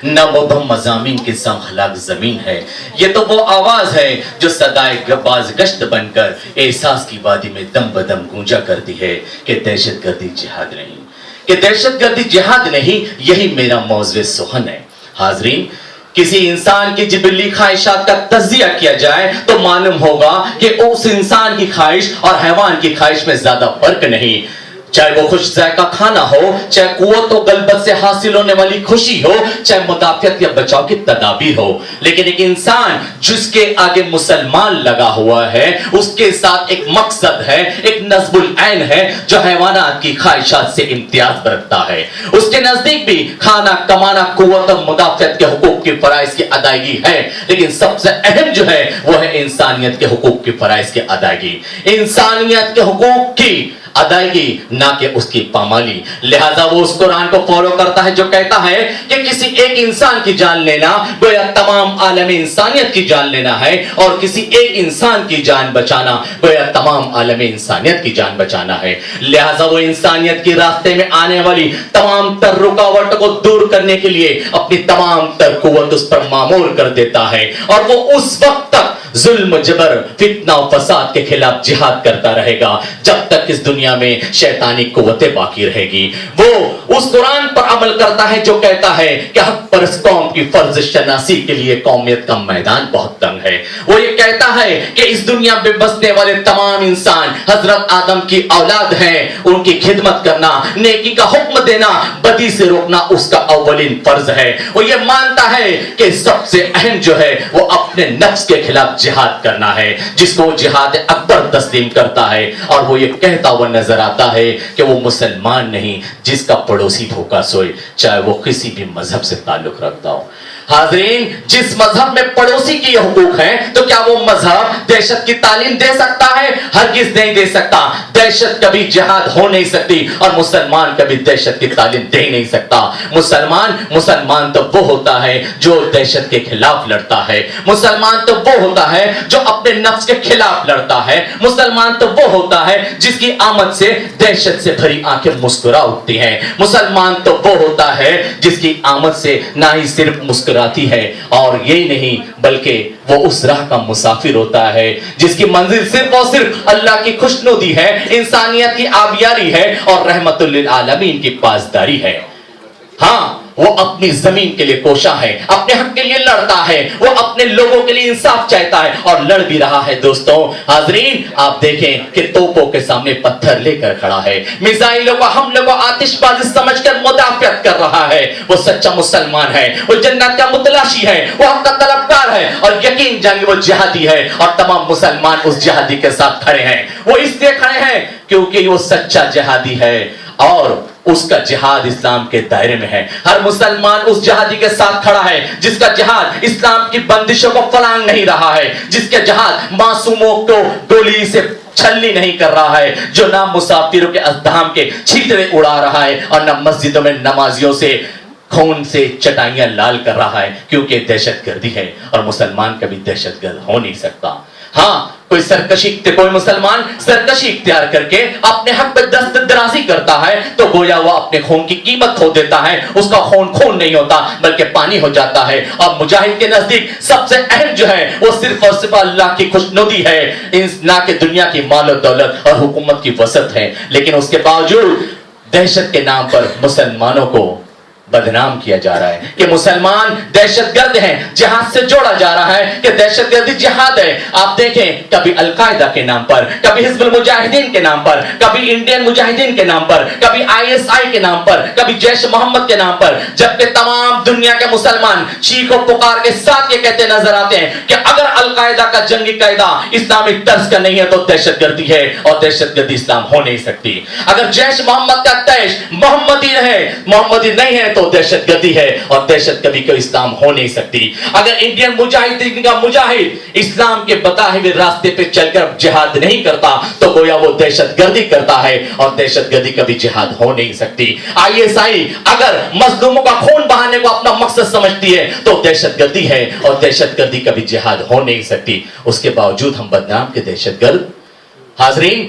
نہ مبہم مضامین کی سنخلاق زمین ہے، یہ تو وہ آواز ہے جو صدائے باز گشت بن کر احساس کی وادی میں دم بدم گونجا کرتی ہے کہ دہشت گردی جہاد نہیں، کہ دہشت گردی جہاد نہیں، یہی میرا موضوع سخن ہے۔ حاضرین، کسی انسان کی جبلی خواہشات کا تجزیہ کیا جائے تو معلوم ہوگا کہ اس انسان کی خواہش اور حیوان کی خواہش میں زیادہ فرق نہیں، چاہے وہ خوش ذائقہ کھانا ہو، چاہے قوت و غلبت سے حاصل ہونے والی خوشی ہو، چاہے مدافعت یا بچاؤ کی تدابیر ہو، لیکن ایک انسان جس کے آگے مسلمان لگا ہوا ہے، اس کے ساتھ ایک مقصد ہے، ایک نصب العین ہے جو حیوانات کی خواہشات سے امتیاز رکھتا ہے۔ اس کے نزدیک بھی کھانا، کمانا، قوت و مدافعت کے حقوق کی فرائض کی ادائیگی ہے، لیکن سب سے اہم جو ہے وہ ہے انسانیت کے حقوق کی فرائض کی ادائیگی، انسانیت کے حقوق کی ادائیگی، نہ کہ اس کی پامالی۔ لہذا وہ اس قرآن کو فالو کرتا ہے جو کہتا ہے کہ کسی ایک انسان کی جان لینا گویا تمام عالم انسانیت کی جان لینا ہے، اور کسی ایک انسان کی جان بچانا گویا تمام عالم انسانیت کی جان بچانا ہے۔ لہذا وہ انسانیت کی راستے میں آنے والی تمام تر رکاوٹ کو دور کرنے کے لیے اپنی تمام تر قوت اس پر معمور کر دیتا ہے، اور وہ اس وقت تک ظلم، جبر، فتنہ و فساد کے خلاف جہاد کرتا رہے گا جب تک اس دنیا میں شیطانی قوتیں باقی رہے گی۔ وہ اس قرآن پر عمل کرتا ہے جو کہتا ہے کہ حق پرست قوم کی فرض شناسی کے لیے قومیت کا میدان بہت تنگ ہے۔ وہ یہ کہتا ہے کہ اس دنیا میں بسنے والے تمام انسان حضرت آدم کی اولاد ہیں، ان کی خدمت کرنا، نیکی کا حکم دینا، بدی سے روکنا اس کا اولین فرض ہے۔ وہ یہ مانتا ہے کہ سب سے اہم جو ہے وہ اپنے نفس کے خلاف جہاد کرنا ہے، جس کو جہاد اکبر تسلیم کرتا ہے، اور وہ یہ کہتا ہوا نظر آتا ہے کہ وہ مسلمان نہیں جس کا پڑوسی بھوکا سوئے، چاہے وہ کسی بھی مذہب سے تعلق رکھتا ہو۔ حاضرین، جس مذہب میں پڑوسی کی حقوق ہیں تو کیا وہ مذہب دہشت کی تعلیم دے سکتا ہے؟ ہرگز نہیں دے سکتا۔ دہشت کبھی جہاد ہو نہیں سکتی، اور مسلمان کبھی دہشت کی تعلیم دے نہیں سکتا۔ مسلمان تو وہ ہوتا ہے جو دہشت کے خلاف لڑتا ہے، مسلمان تو وہ ہوتا ہے جو اپنے نفس کے خلاف لڑتا ہے، مسلمان تو وہ ہوتا ہے جس کی آمد سے دہشت سے بھری آنکھیں مسکرا اٹھتی ہیں، مسلمان تو وہ ہوتا ہے جس کی آمد سے نہ ہی صرف مسکراتی ہے، اور یہ نہیں بلکہ وہ اس راہ کا مسافر ہوتا ہے جس کی منزل صرف اور صرف اللہ کی خوشنودی ہے، انسانیت کی آبیاری ہے، اور رحمت للعالمین کی پاسداری ہے۔ ہاں، وہ اپنی زمین کے لیے کوشاں ہے، اپنے حق کے لیے لڑتا ہے، وہ اپنے لوگوں کے لیے انصاف چاہتا ہے اور لڑ بھی رہا ہے۔ دوستوں، حاضرین، آپ دیکھیں کہ توپوں کے سامنے پتھر لے کر کھڑا ہے، میزائلوں کو، حملوں کو آتش بازی سمجھ کر مدافعت کر رہا ہے۔ وہ سچا مسلمان ہے، وہ جنت کا متلاشی ہے، وہ حق کا طلبگار ہے، اور یقین جانیے وہ جہادی ہے، اور تمام مسلمان اس جہادی کے ساتھ کھڑے ہیں۔ وہ اس لیے کھڑے ہیں کیونکہ وہ سچا جہادی ہے، اور اس کا جہاد اسلام کے دائرے میں ہے۔ ہر مسلمان اس جہادی کے ساتھ کھڑا ہے جس کا جہاد اسلام کی بندشوں کو فلانگ نہیں رہا ہے، جس کا جہاد معصوموں کو گولی سے چھلنی نہیں کر رہا ہے، جو نہ مسافروں کے ازدحام کے چھیترے اڑا رہا ہے، اور نہ مسجدوں میں نمازیوں سے خون سے چٹائیاں لال کر رہا ہے، کیونکہ دہشت گردی ہے، اور مسلمان کبھی دہشت گرد ہو نہیں سکتا۔ ہاں، کوئی مسلمان سرکشی اختیار کر کے اپنے حق پہ دست درازی کرتا ہے تو گویا وہ اپنے خون کی قیمت کھو دیتا ہے، اس کا خون نہیں ہوتا بلکہ پانی ہو جاتا ہے۔ اور مجاہد کے نزدیک سب سے اہم جو ہے وہ صرف اور صرف اللہ کی خوشنودی ہے، نہ کہ دنیا کی مال و دولت اور حکومت کی وسعت ہے۔ لیکن اس کے باوجود دہشت کے نام پر مسلمانوں کو بدنام کیا جا رہا ہے کہ مسلمان دہشت گرد ہیں، جہاد سے جوڑا جا رہا ہے کہ دہشت گردی جہاد ہے۔ آپ دیکھیں، کبھی القاعدہ کے نام پر، کبھی حزب المجاہدین کے نام پر، کبھی انڈین مجاہدین کے نام پر، کبھی ISI کے نام پر، کبھی جیش محمد کے نام پر، جبکہ تمام دنیا کے مسلمان چیخ و پکار کے ساتھ یہ کہتے نظر آتے ہیں کہ اگر القاعدہ کا جنگی قاعدہ اسلامی طرز کا نہیں ہے تو دہشت گردی ہے، اور دہشت گردی اسلام ہو نہیں سکتی۔ اگر جیش محمد کا تیش محمدی نہیں ہے تو دہشت گردی ہے، اور دہشت کبھی کوئی اسلام ہو نہیں سکتی۔ اگر انڈین مجاہدین کا مجاہد اسلام کے بتائے ہوئے راستے پہ چل کر جہاد نہیں کرتا تو گویا وہ دہشت گردی کرتا ہے، اور دہشت گردی کبھی جہاد ہو نہیں سکتی۔ ISI اگر مظلوموں کا خون بہانے کو اپنا مقصد سمجھتی ہے تو دہشت گردی ہے، اور دہشت گردی کبھی جہاد ہو نہیں سکتی۔ اس کے باوجود ہم بدنام کے دہشت گرد۔ حاضرین،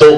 2